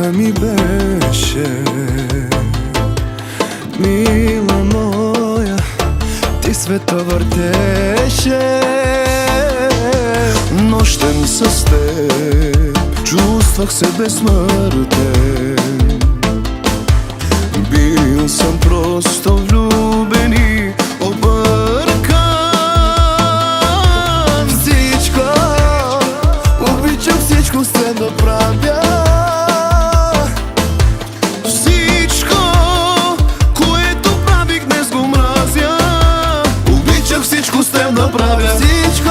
Първата ми беше мила моя, ти света въртеше. Нощем с теб чувствах се безсмъртен. Бил съм просто влюбен и объркан. Всичко, обичам всичко с теб да правя. Всичко, което правих днес го мразя. Обичам всичко с теб да правя. Всичко,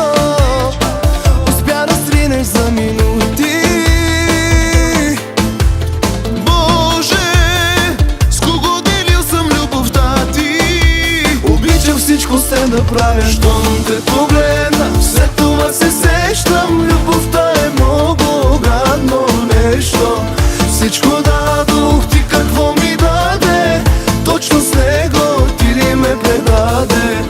успя да сринеш за минути. Всичко с теб да правя. Щом те погледна, след това се сещам. Любовта е много гадно нещо. Всичко дадох, ти какво ми даде? Точно с него ти ли ме предаде?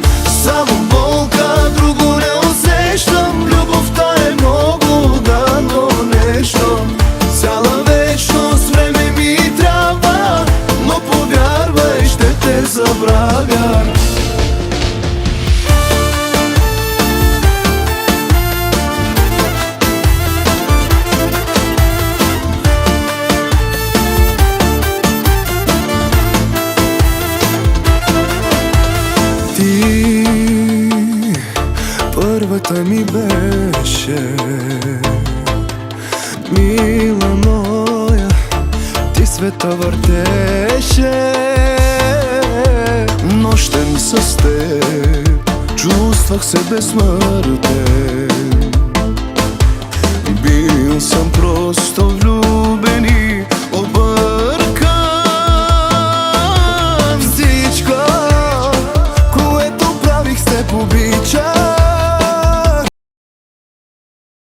Само болка, друго не усещам. Любовта е много гадно нещо. Цяла вечност време ми трябва, но повярвай, ще те забравя. Първата ми беше мила моя, ти света въртеше. Нощем с теб чувствах се безсмъртен.